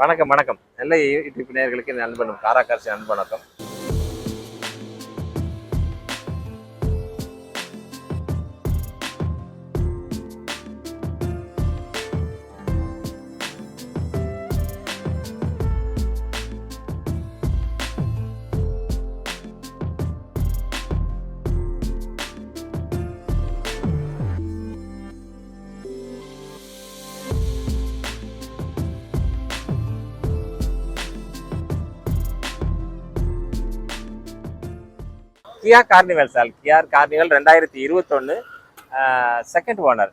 வணக்கம் வணக்கம். நல்ல யூடியூப் நேயர்களுக்கு நண்பனும் காராக்காட்சி அன்பு வணக்கம். கியா கார்னிவல் சார், கியா கார்னிவல் 2021 செகண்ட் ஓனர்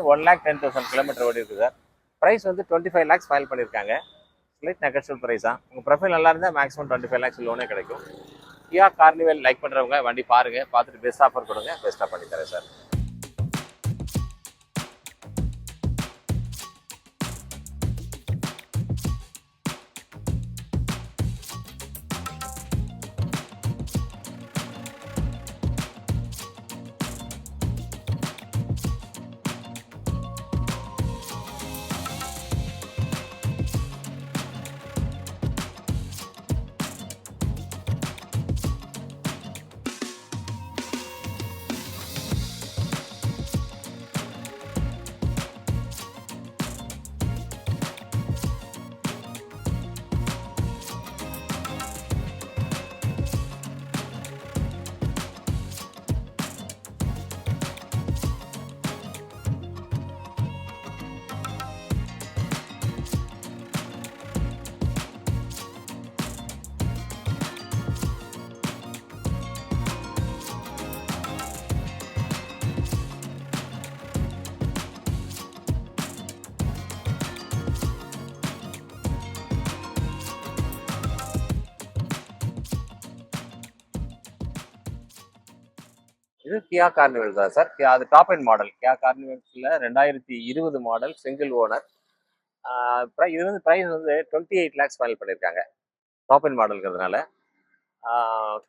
1,10,000 கிலோமீட்டர் ஓடி இருக்கு சார். ப்ரைஸ் வந்து 25 லேக்ஸ் ஃபைல் பண்ணியிருக்காங்க. ஸ்லைட் நெகோஷியபிள் ப்ரைஸ் தான். உங்கள் ப்ரொஃபைல் நல்லா இருந்தால் மேக்ஸிமம் 25 லேக்ஸ் லோனே கிடைக்கும். கியா கார்னிவல் லைக் பண்ணுறவங்க வண்டி பாருங்கள், பார்த்துட்டு பெஸ்ட் ஆஃபர் கொடுங்க, பெஸ்ட்டாக பண்ணி தரேன் சார். இது கியா கார்னிவல் தான் சார். அது டாப் அண்ட் மாடல். கியா கார்னிவல்ஸில் 2020 மாடல் சிங்கிள் ஓனர். இது வந்து ப்ரைஸ் வந்து 28 லேக்ஸ் ஃபைல் பண்ணியிருக்காங்க. டாப் அண்ட் மாடலுங்கிறதுனால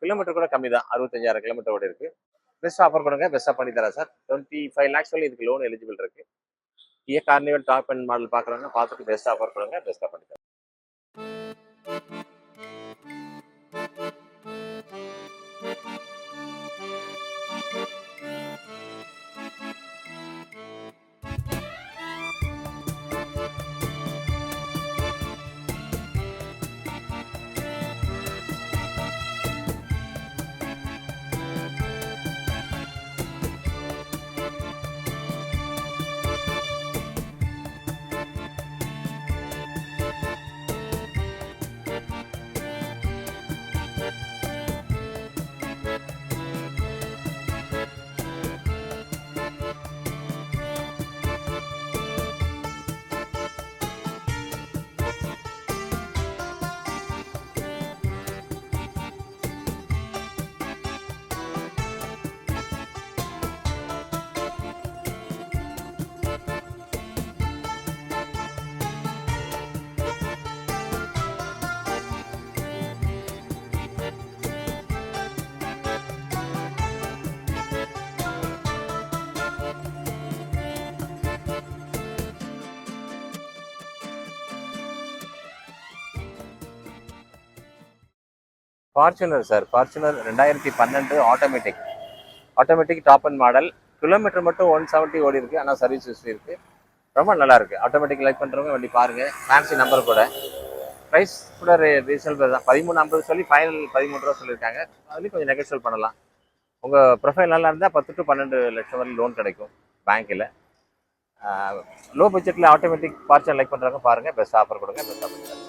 கிலோமீட்டர் கூட கம்மி தான், 65,000 கிலோமீட்டர் ஓடி இருக்கு. பெஸ்ட் ஆஃபர் கொடுங்க, பெஸ்ட்டாக பண்ணி தரேன் சார். 25 லேக்ஸ் சொல்லி இதுக்கு லோன் எலிஜிபிள் இருக்கு. கியா கார்னிவல் டாப் அண்ட் மாடல் பார்க்குறவங்க பார்த்துட்டு பெஸ்ட் ஆஃபர் கொடுங்க, பெஸ்ட்டாக பண்ணி தரேன். Fortuner sir, Fortuner 2012 automatic top end model. Kilometre மட்டும் 170 ஓடி இருக்கு, ஆனால் சர்வீஸ் ஹிஸ்ட்ரி இருக்கு. ரொம்ப நல்லா இருக்கு. ஆட்டோமேட்டிக் லைக் பண்ணுறவங்க வண்டி பாருங்க. ஃபேன்சி நம்பர் கூட. ப்ரைஸ் கூட ரீசனபிள் தான். 13,50 சொல்லி ஃபைனல் 13 ரூபா சொல்லியிருக்காங்க. அதுலேயும் கொஞ்சம் நெகோஷியபிள் பண்ணலாம். உங்கள் ப்ரொஃபைல் நல்லா இருந்தால் 10 to 12 லட்சம் வரை லோன் கிடைக்கும் பேங்க்கில். லோ பட்ஜெட்டில் ஆட்டோமேட்டிக் ஃபார்ச்சுனர் லைக் பண்ணுறவங்க பாருங்கள், பெஸ்ட் ஆஃபர் கொடுங்க, பெஸ்ட் ஆஃபர்.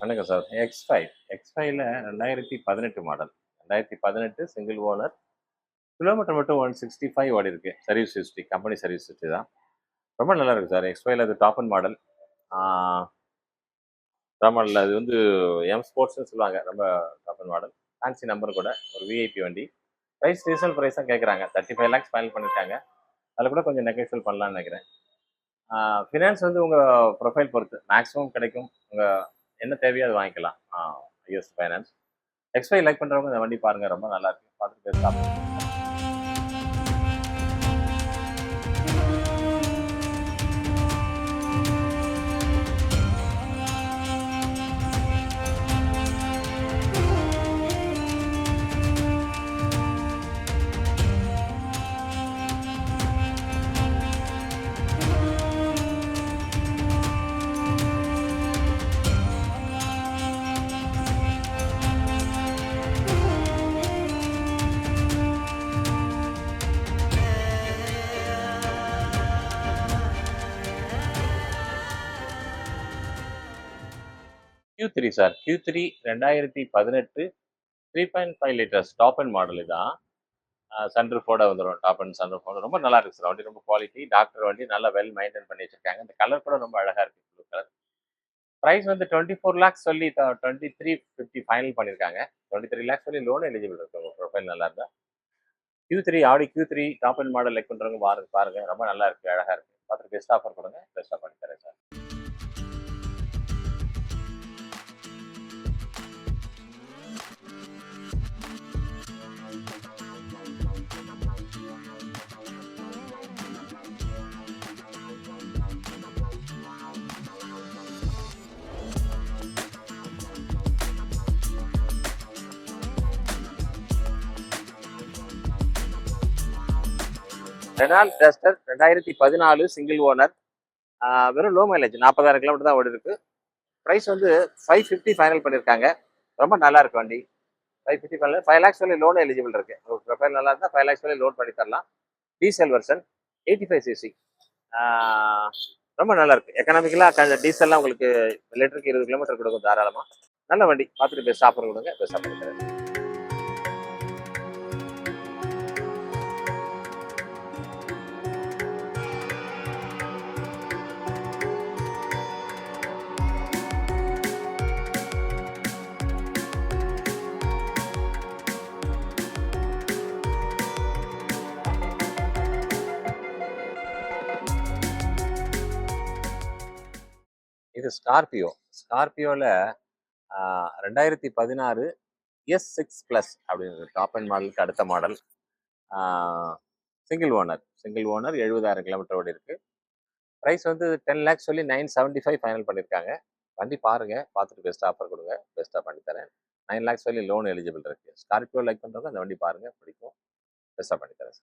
வணக்கம் சார். எக்ஸ் ஃபைவ்ல 2018 மாடல், 2018 சிங்கிள் ஓனர். கிலோமீட்டர் மட்டும் 165 ஓடி இருக்கு. Service history, company service history தான். ரொம்ப நல்லா இருக்கு சார். எக்ஸ்பைல அது டாப் அண்ட் மாடல். ரொம்ப நல்லா, அது வந்து எம் ஸ்போர்ட்ஸ்னு சொல்லுவாங்க. ரொம்ப top end model. Fancy number கூட, ஒரு விஐபி வண்டி. ப்ரைஸ் ரீசனல் ப்ரைஸ் தான் கேட்குறாங்க. 35 லேக்ஸ் ஃபைனல் பண்ணியிருக்காங்க. அதில் கூட கொஞ்சம் நெகோஷியல் பண்ணலாம்னு நினைக்கிறேன். ஃபினான்ஸ் வந்து உங்கள் ப்ரொஃபைல் பொறுத்து மேக்ஸிமம் கிடைக்கும். உங்கள் என்ன தேவையோ அது வாங்கிக்கலாம். IS finance. எக்ஸ்பை லைக் பண்ணுறவங்க இந்த வண்டி பாருங்கள், ரொம்ப நல்லா இருக்கு. பார்த்துட்டு பேசலாம். Q3 sir. Q3 2018 3.5 litres top end model இதான். சன்ரூஃபோட வந்துடும். டாப் அண்ட் சன்ரூஃபோட ரொம்ப நல்லா இருக்கு சார். வண்டி ரொம்ப குவாலிட்டி. டாக்டர் வண்டி நல்லா வெல் மெயின்டைன் பண்ணி வச்சிருக்காங்க. இந்த கலர் கூட ரொம்ப அழகா இருக்கு. Blue colour. ப்ரைஸ் வந்து 24 லேக்ஸ் சொல்லி 2350 ஃபைனல் பண்ணியிருக்காங்க. 23 லேக்ஸ் சொல்லி லோன் எலிஜிபிள் இருக்கு. உங்க ப்ரொஃபைல் நல்லா இருந்தா. Q3 ஆடி Q3 top end model like பண்றவங்க பாருங்க. ரொம்ப நல்லா இருக்கு, அழகா இருக்கு. பார்த்துட்டு பெஸ்ட் ஆஃபர் கொடுங்க. பெஸ்ட்டாக பண்ணி தரேன் sir. Renault Duster 2014 single owner. வெறும் லோ மைலேஜ் 40,000 கிலோமீட்டர் தான் ஓடி இருக்கு. ப்ரைஸ் வந்து 550 ஃபைனல் பண்ணியிருக்காங்க. ரொம்ப நல்லா இருக்கு வண்டி. 550 ஃபைனல். 5 லேக்ஸ் சொல்லி லோன் எலிஜிபிள் இருக்கு. ப்ரொஃபைல் நல்லா இருந்தால் 5 லேக்ஸ் சொல்லி லோன் பண்ணி தரலாம். Diesel version 85 CC. ரொம்ப நல்லா இருக்கு. எக்கனாமிக்கலாக டீசல்லாம் உங்களுக்கு லிட்டருக்கு 20 கிலோமீட்டர் கொடுக்கும் தாராளமாக. நல்ல வண்டி. பார்த்துட்டு பெஸ்ட் ஆஃபர் கொடுங்க. பெஸ்ட் ஆஃபர் தரேன். இது ஸ்கார்பியோவில் 2016 S6+ அப்படிங்கிற டாப் அண்ட் மாடலுக்கு அடுத்த மாடல். சிங்கிள் ஓனர் 70,000 கிலோமீட்டர் ஓடி இருக்கு. ப்ரைஸ் வந்து 10 லேக்ஸ் சொல்லி 975 ஃபைனல் பண்ணியிருக்காங்க. வண்டி பாருங்க, பார்த்துட்டு பெஸ்ட் ஆஃபர் கொடுங்க. பெஸ்ட்டாக பண்ணி தரேன். 9 லேக்ஸ் சொல்லி லோன் எலிஜிபிள் இருக்கு. ஸ்கார்பியோ லைக் பண்ணுறவங்க அந்த வண்டி பாருங்க, பிடிக்கும். பெஸ்ட்டாக பண்ணி தரேன்.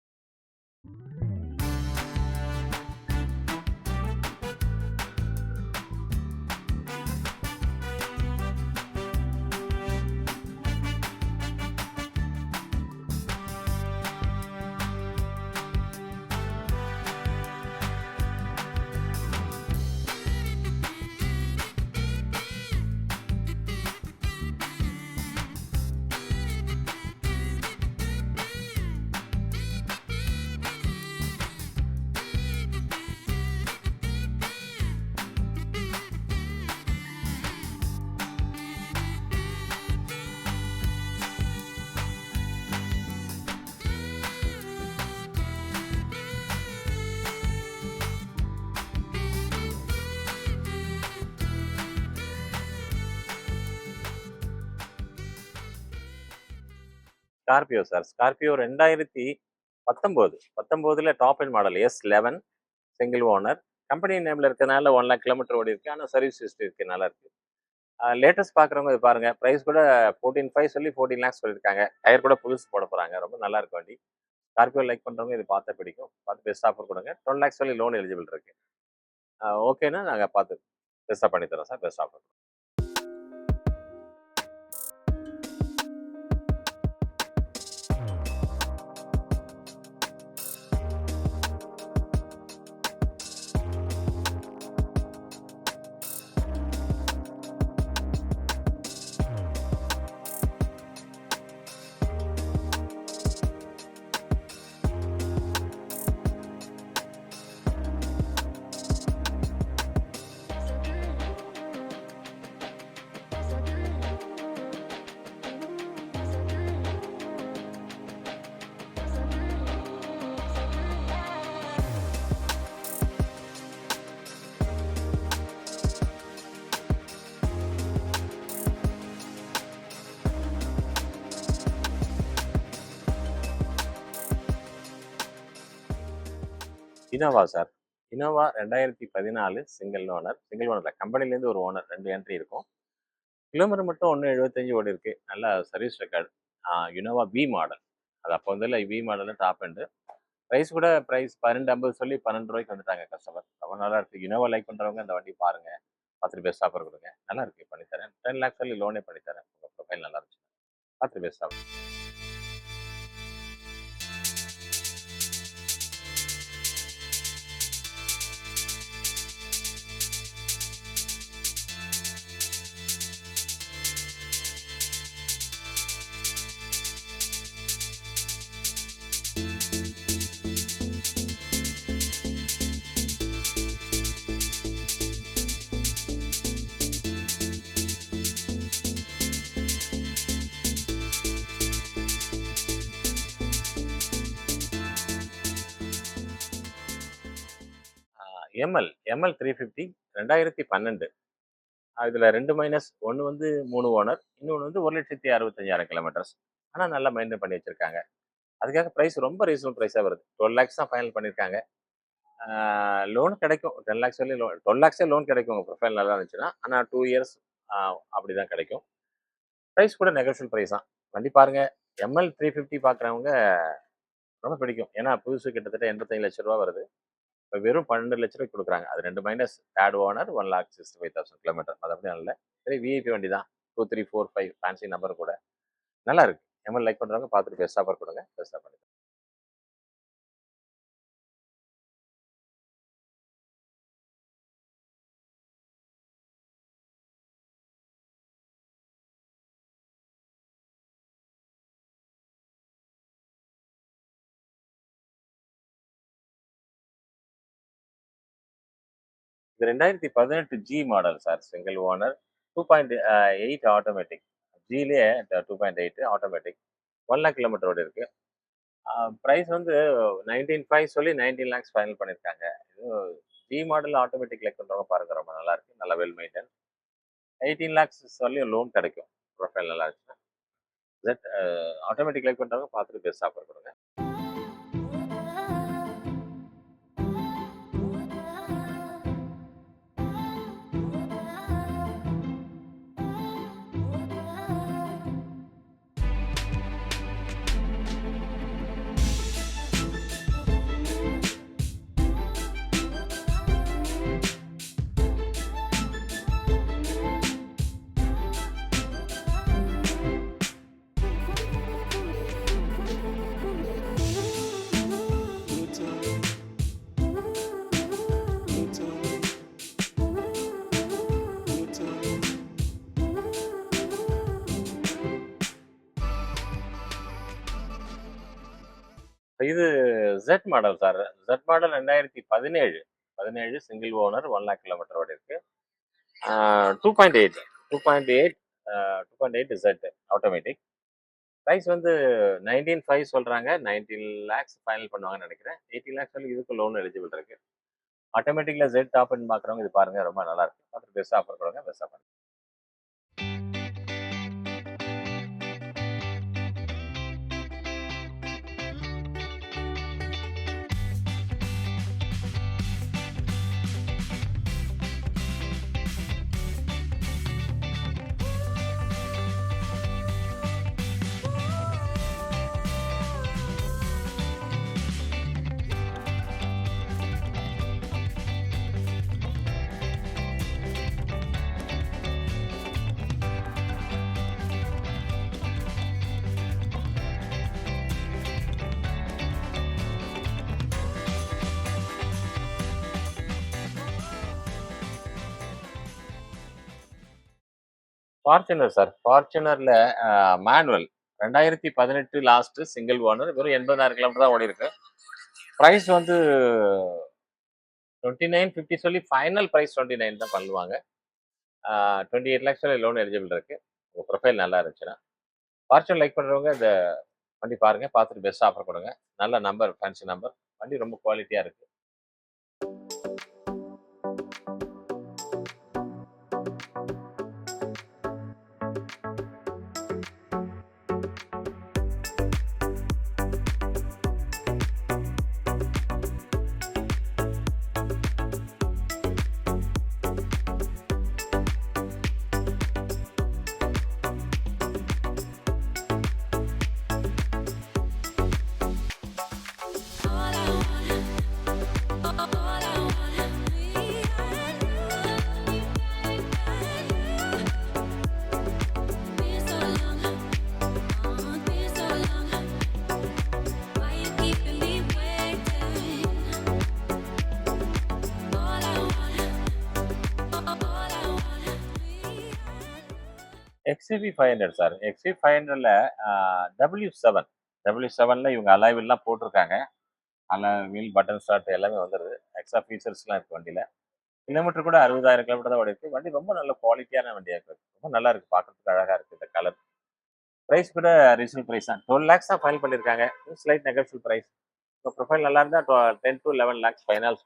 Scorpio sir. Scorpio 2019 top end model S11 single owner. Company நேம்ல இருக்கனால 1 லேக் கிலோமீட்டர் ஓடி இருக்கு. ஆனால் சர்வீஸ் ஹிஸ்ட்ரி இருக்கு, நல்லா இருக்கு. லேட்டஸ்ட் பார்க்குறவங்க இது பாருங்க. ப்ரைஸ் கூட 14.5 சொல்லி 14 லேக்ஸ் சொல்லியிருக்காங்க. டயர் கூட புதுசு போட போறாங்க. ரொம்ப நல்லா இருக்கு வண்டி. ஸ்கார்பியோ லைக் பண்றவங்க இது பார்த்தா பிடிக்கும். பார்த்து பெஸ்ட் ஆஃபர் கொடுங்க. 12 லேக்ஸ் சொல்லி லோன் எலிஜிபிள் இருக்கு. ஓகேன்னா நாங்கள் பார்த்து பெஸ்ட்டாக பண்ணி தரோம் sir. Best offer. Innova sir. Innova 2014 single owner கம்பெனிலேருந்து ஒரு ஓனர் 2 என்ட்ரி இருக்கும். கிலோமீட்டர் மட்டும் 1.75 ஓடிருக்கு. நல்ல service record. Innova V model. அது அப்போ வந்து V model top end. Price 12.50 சொல்லி 12 ரூபாய்க்கு வந்துட்டாங்க கஸ்டமர். ரொம்ப நல்லா இருக்கு. இனோவா லைக் பண்றவங்க இந்த வண்டி பாருங்க. பார்த்துட்டு பெஸ்ட் ஆஃபர் கொடுங்க. நல்லா இருக்கு, பண்ணித்தரேன். 10 லேக்ஸ் சொல்லி லோனே பண்ணித்தரேன். உங்க ப்ரொஃபைல் நல்லா இருந்துச்சு. பார்த்துட்டு பெஸ்ட் ஆஃபர். எம்எல் 350 2012. இதுல 2 மைனஸ். ஒன்று வந்து 3 ஓனர், இன்னொன்று வந்து 1,65,000 கிலோமீட்டர்ஸ். ஆனால் நல்லா மெயின்டைன் பண்ணி வச்சிருக்காங்க. அதுக்காக ப்ரைஸ் ரொம்ப ரீசனபிள் ப்ரைஸாக வருது. 12 லேக்ஸ் தான் ஃபைனல் பண்ணியிருக்காங்க. லோன் கிடைக்கும். 10 லேக்ஸ் சொல்லி 12 லேக்ஸே லோன் கிடைக்கும் உங்கள் ப்ரொஃபைல் நல்லா இருந்துச்சுன்னா. ஆனால் 2 இயர்ஸ் அப்படி தான் கிடைக்கும். ப்ரைஸ் கூட நெகோஷியல் ப்ரைஸ் தான். வண்டி பாருங்க. எம்எல் 350 பார்க்குறவங்க ரொம்ப பிடிக்கும். ஏன்னா புதுசு கிட்டத்தட்ட 85 லட்ச ரூபா வருது. இப்போ வெறும் 12 லட்ச ரூபாய்க்கு கொடுக்குறாங்க. அது 2 மைனஸ், தேர்ட் ஓனர், 1,65,000 கிலோமீட்டர். அது அப்படி நல்ல சரி, விஐபி வண்டி தான். 2, 3, 4, 5 ஃபேன்சி நம்பர் கூட நல்லா இருக்கு. எம்எல் லைக் பண்றவங்க பார்த்துட்டு பெஸ்ட் ஆஃபர் கொடுங்க. Best offer. இது 2018 G model sir. Single owner, 2.8 automatic. ஜிலேயே 2.8 ஆட்டோமேட்டிக். 1 லேக் கிலோமீட்டர் ஓடி இருக்கு. ப்ரைஸ் வந்து 19.5 சொல்லி 19 லேக்ஸ் ஃபைனல் பண்ணியிருக்காங்க. இது ஜி மாடல் ஆட்டோமேட்டிக் லைக் பண்ணுறவங்க பாருங்க, ரொம்ப நல்லா இருக்கு. நல்லா வெல் மெயின்டைன். 18 லேக்ஸ் சொல்லி லோன் கிடைக்கும். ப்ரொஃபைல் நல்லா இருந்துச்சுன்னா. ஆட்டோமேட்டிக் லைக் பண்ணுறவங்க பார்த்துட்டு பெஸ்ட் ஆஃபர் கொடுங்க. இது Z model sir. Z model 2017 single owner, 1 lakh kilometre ஓடி இருக்கு. 2.8 ஜெட் ஆட்டோமேட்டிக். ப்ரைஸ் வந்து 19.5 சொல்றாங்க. 19 லேக்ஸ் ஃபைனல் பண்ணுவாங்கன்னு நினைக்கிறேன். 18 லேக்ஸ் சொல்லி இதுக்கு லோன் எலிஜிபிள் இருக்கு. ஆட்டோமேட்டிக்ல ஜெட் டாப் அண்ட் பார்க்குறவங்க இது பாருங்க, ரொம்ப நல்லா இருக்கு. பார்த்துட்டு பெஸ்ட் ஆஃபர் கொடுங்க. Best offer. Fortuner sir. ஃபார்ச்சுனர்ல மேனுவல் 2018 லாஸ்ட் சிங்கிள் ஓனர், வெறும் 80,000 கிலோமீட்டர் தான் ஓடி இருக்கு. ப்ரைஸ் வந்து 29.50 சொல்லி ஃபைனல் ப்ரைஸ் 29 தான் பண்ணுவாங்க. 28 லேக்ஸ் சொல்லி லோன் எலிஜிபிள் இருக்கு. உங்க ப்ரொஃபைல் நல்லா இருந்துச்சுன்னா. ஃபார்ச்சுனர் லைக் பண்றவங்க இந்த வண்டி பாருங்க, பார்த்துட்டு பெஸ்ட் ஆஃபர் கொடுங்க. நல்ல நம்பர், ஃபேன்சி நம்பர். வண்டி ரொம்ப குவாலிட்டியா இருக்கு. XUV 500 sir. XUV 500ல W7 W7ல இவங்க அலாய்வில்லாம் போட்டிருக்காங்க. வீல், பட்டன் ஸ்டார்ட் எல்லாமே வந்துருது. எக்ஸ்ட்ரா ஃபீச்சர்ஸ்லாம் இருக்கு வண்டியில. கிலோமீட்டர் கூட 60,000 கிலோமீட்டர் தான் ஓடிருக்கு. வண்டி ரொம்ப நல்ல குவாலிட்டியான வண்டியா இருக்கு. ரொம்ப நல்லா இருக்கு. பார்க்கறதுக்கு அழகா இருக்கு இந்த கலர். பிரைஸ் கூட ரீசனபிள் பிரைஸ் தான். 12 லேக்ஸ் தான் ஃபைனல் பண்ணியிருக்காங்க. Slight negotiable price. உங்க ப்ரொஃபைல் நல்லா இருந்தா 10 to 11 lakhs finance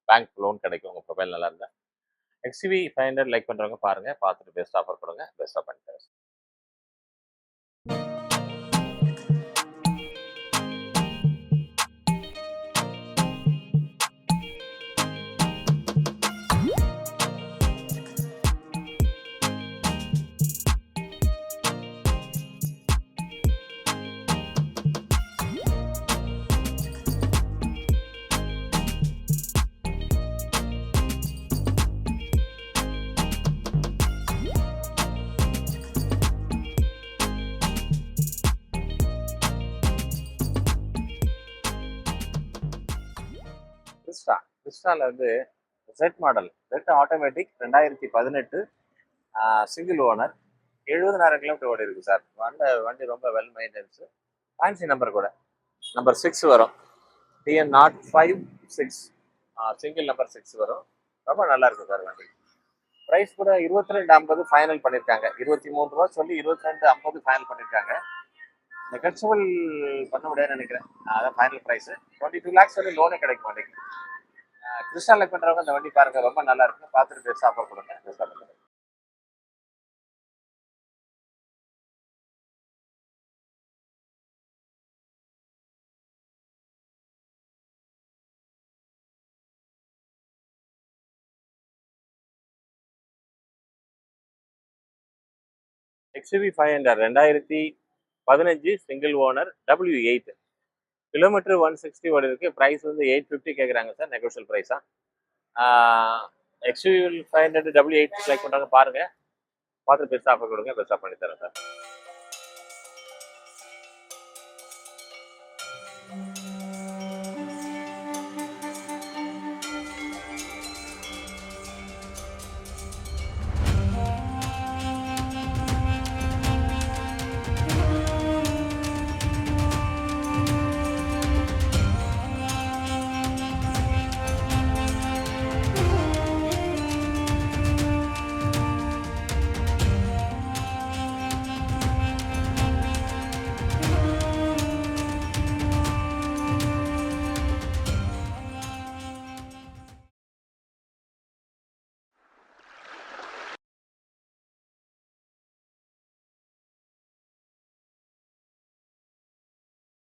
bank loan கிடைக்கும். உங்க ப்ரொஃபைல் நல்லா இருந்தா. XUV 500 லைக் பண்றவங்க பாருங்க. பார்த்துட்டு பெஸ்ட் ஆஃபர் கொடுங்க. பெஸ்ட்டா பண்ணி தரேன். கிறிஸ்டால வந்து Z model Z automatic 2018 single owner 70,000 kilometre ஓடி இருக்கு சார். வண்டி ரொம்ப வெல் மெயின்டெனன்ஸ். ஃபேன்சி நம்பர் கூட நம்பர் 6 வரும். TN056 சிங்கிள் நம்பர் 6 வரும். ரொம்ப நல்லா இருக்கு சார் வண்டி. பிரைஸ் கூட 22,50 ஃபைனல் பண்ணியிருக்காங்க. 23 ரூபா சொல்லி 22,50 ஃபைனல் பண்ணியிருக்காங்க. நெகோஷியபிள் பண்ண முடியாதுன்னு நினைக்கிறேன். அதான் ஃபைனல் ப்ரைஸ். 22 லேக்ஸ் சொல்லி லோனே கிடைக்க மாட்டேங்குது. கிறிஸ்டால பண்றவங்க இந்த வண்டி பாருங்க, ரொம்ப நல்லா இருக்கு. பார்த்துட்டு பெஸ்ட் ஆஃபர் கொடுங்க. Best offer. XUV 500 2015 single owner W8 kilometre 160 ஓடி இருக்கு. பிரைஸ் வந்து 850 கேட்குறாங்க சார். நெகோஷியல் பிரைஸா. XUV 500 W8 செலக்ட் பண்றாங்க பாருங்க. பார்த்துட்டு பெஸ்ட் ஆஃபர் கொடுங்க. பெஸ்ட்டாக பண்ணி தரேன் சார்.